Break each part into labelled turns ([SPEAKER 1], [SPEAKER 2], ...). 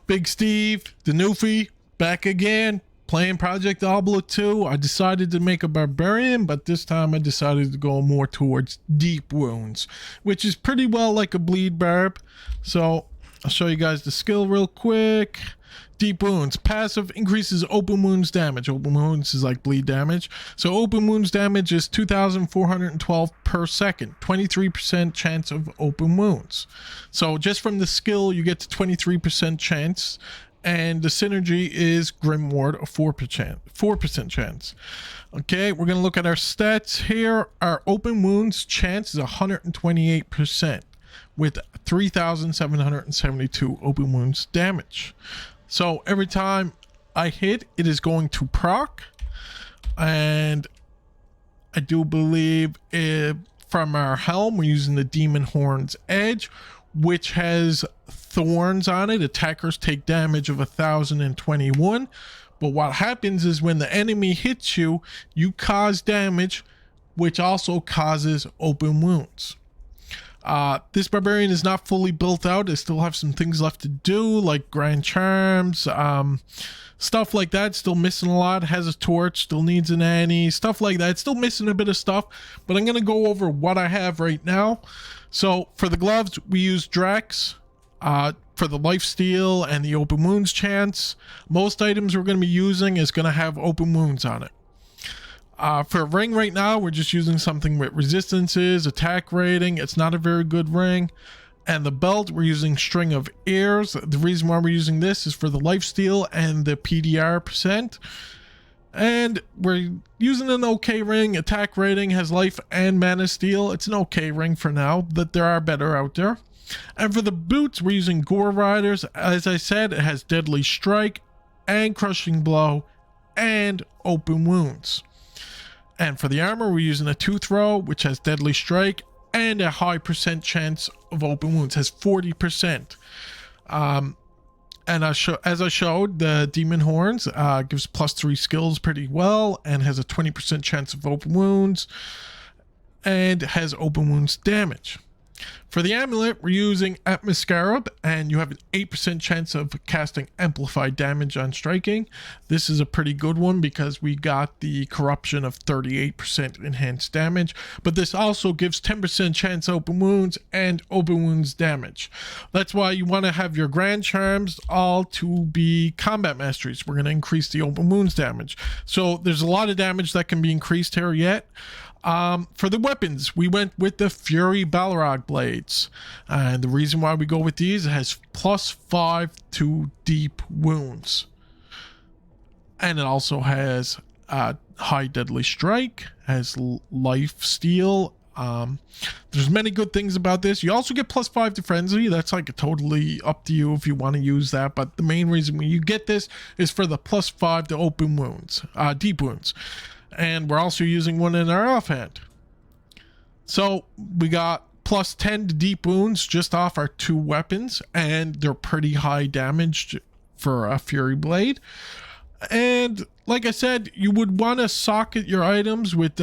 [SPEAKER 1] Big Steve, the Newfie, back again, playing Projectdiablo2. I decided to make a barbarian, but this time I decided to go more towards Deep Wounds, which is pretty well like a bleed barb. So I'll show you guys the skill real quick. Deep Wounds. Passive increases open wounds damage. Open wounds is like bleed damage. So open wounds damage is 2,412 per second. 23% chance of open wounds. So just from the skill, you get to 23% chance. And the synergy is Grimoire, a 4% chance. Okay, we're going to look at our stats here. Our open wounds chance is 128% with 3,772 open wounds damage. So every time I hit, it is going to proc. And I do believe from our helm, we're using the Demon Horn's Edge, which has thorns on it. Attackers take damage of 1,021. But what happens is when the enemy hits you, you cause damage, which also causes open wounds. This barbarian is not fully built out. I still have some things left to do, like Grand Charms, stuff like that. Still missing a lot. Has a torch, still needs an Annie, stuff like that. Still missing a bit of stuff, but I'm going to go over what I have right now. So for the gloves, we use Drax. For the lifesteal and the open wounds chance, most items we're going to be using is going to have open wounds on it. For a ring right now, we're just using something with resistances, attack rating. It's not a very good ring. And the belt, we're using String of Ears. The reason why we're using this is for the lifesteal and the PDR %. And we're using an okay ring. Attack rating has life and mana steal. It's an okay ring for now, but there are better out there. And for the boots, we're using Gore Riders. As I said, it has Deadly Strike and Crushing Blow and Open Wounds. And for the armor, we're using a Tooth Row, which has Deadly Strike and a high % chance of open wounds, has 40%. And as I showed, the Demon Horns gives +3 skills pretty well and has a 20% chance of open wounds and has open wounds damage. For the amulet, we're using Atmoscarab, and you have an 8% chance of casting amplified damage on striking. This is a pretty good one because we got the corruption of 38% enhanced damage, but this also gives 10% chance open wounds and open wounds damage. That's why you want to have your Grand Charms all to be combat masteries. We're going to increase the open wounds damage. So there's a lot of damage that can be increased here yet. For the weapons, we went with the Fury Balrog blades, and the reason why we go with these, it has +5 to deep wounds, and it also has high deadly strike, has life steal. There's many good things about this. You also get +5 to frenzy. That's like totally up to you if you want to use that, but the main reason you get this is for the +5 to open wounds, deep wounds. And we're also using one in our offhand. So we got +10 to deep wounds just off our 2 weapons, and they're pretty high damage for a Fury Blade. And like I said, you would want to socket your items with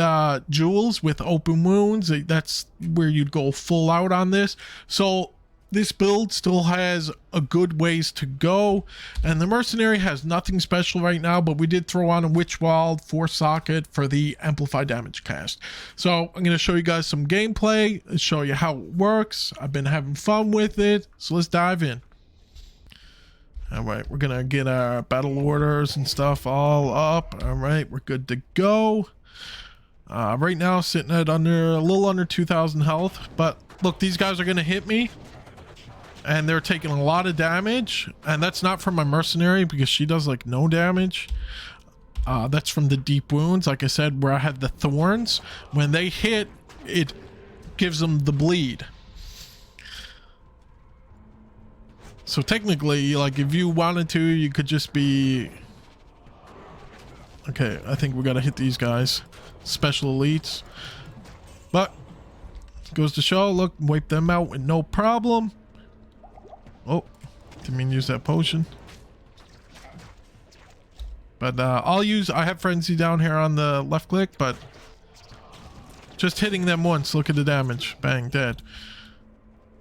[SPEAKER 1] jewels with open wounds. That's where you'd go full out on this. So this build still has a good ways to go, and the Mercenary has nothing special right now, but we did throw on a Witchwald 4 socket for the amplified damage cast. So I'm going to show you guys some gameplay, show you how it works. I've been having fun with it, so let's dive in. All right, we're going to get our battle orders and stuff all up. All right, we're good to go. Right now, sitting at a little under 2,000 health, but look, these guys are going to hit me. And they're taking a lot of damage, and that's not from my Mercenary because she does like no damage. That's from the deep wounds, like I said, where I had the thorns. When they hit, it gives them the bleed. So technically, like if you wanted to, you could just be okay. I think we gotta hit these guys, special elites, but goes to show, look, wipe them out with no problem. Oh, didn't mean to use that potion. But I have frenzy down here on the left click, but just hitting them once, look at the damage. Bang, dead.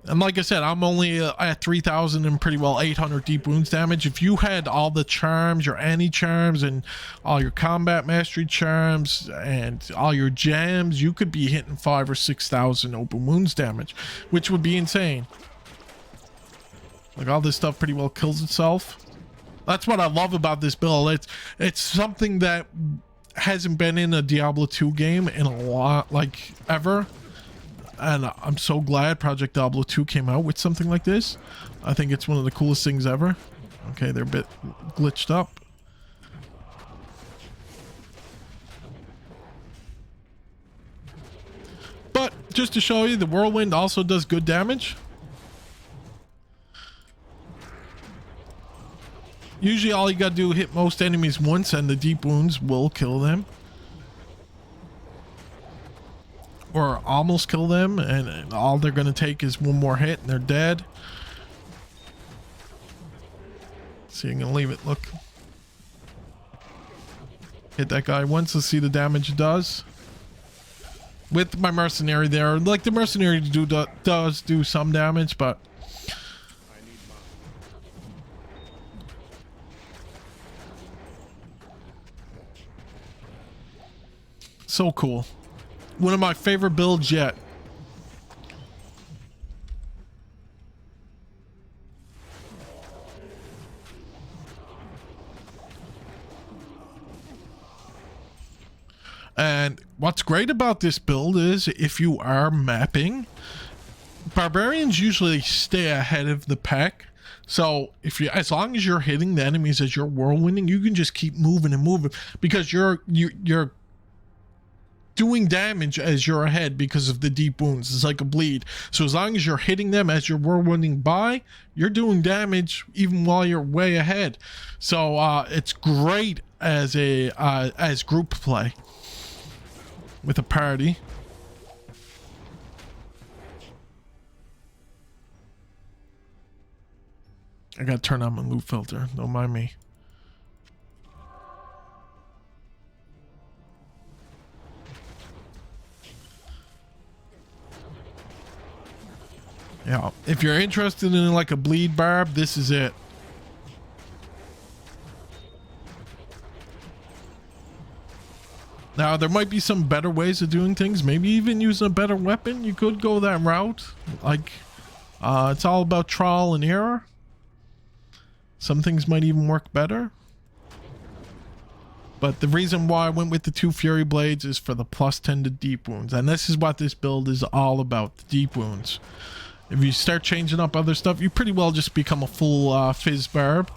[SPEAKER 1] And like I said, I'm only at 3,000 and pretty well 800 deep wounds damage. If you had all the charms, your anti-charms, and all your combat mastery charms, and all your gems, you could be hitting 5,000 or 6,000 open wounds damage, which would be insane. Like, all this stuff pretty well kills itself. That's what I love about this build. It's something that hasn't been in a Diablo 2 game in a lot, like, ever. And I'm so glad Projectdiablo2 came out with something like this. I think it's one of the coolest things ever. Okay, they're a bit glitched up. But just to show you, the whirlwind also does good damage. Usually all you gotta do is hit most enemies once and the deep wounds will kill them. Or almost kill them, and all they're gonna take is one more hit and they're dead. So you're gonna leave it. Look, hit that guy once. Let's see the damage it does with my mercenary there. Like, the mercenary does do some damage, but so cool. One of my favorite builds yet. And what's great about this build is if you are mapping, barbarians usually stay ahead of the pack. So if you, as long as you're hitting the enemies as you're whirlwinding, you can just keep moving and moving because you're doing damage as you're ahead because of the deep wounds. It's like a bleed. So as long as you're hitting them as you're whirlwinding by, you're doing damage even while you're way ahead. So it's great as a as group play with a party. I gotta turn on my loot filter, don't mind me. Yeah, if you're interested in like a bleed barb, this is it. Now, there might be some better ways of doing things. Maybe even using a better weapon. You could go that route. Like, it's all about trial and error. Some things might even work better. But the reason why I went with the 2 Fury Blades is for the +10 to deep wounds. And this is what this build is all about, the deep wounds. If you start changing up other stuff, you pretty well just become a full Fizz Barb.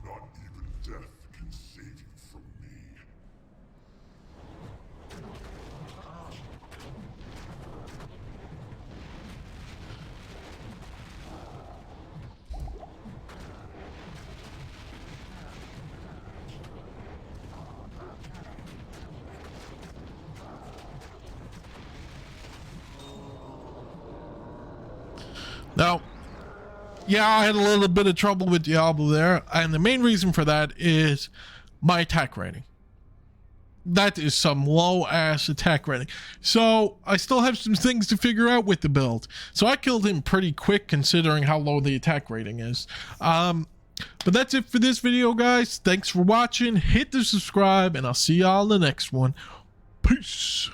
[SPEAKER 2] Not even death can save you from me.
[SPEAKER 1] Now, yeah, I had a little bit of trouble with Diablo there, and the main reason for that is my attack rating. That is some low-ass attack rating. So, I still have some things to figure out with the build. So, I killed him pretty quick considering how low the attack rating is. But that's it for this video, guys. Thanks for watching. Hit the subscribe, and I'll see y'all in the next one. Peace.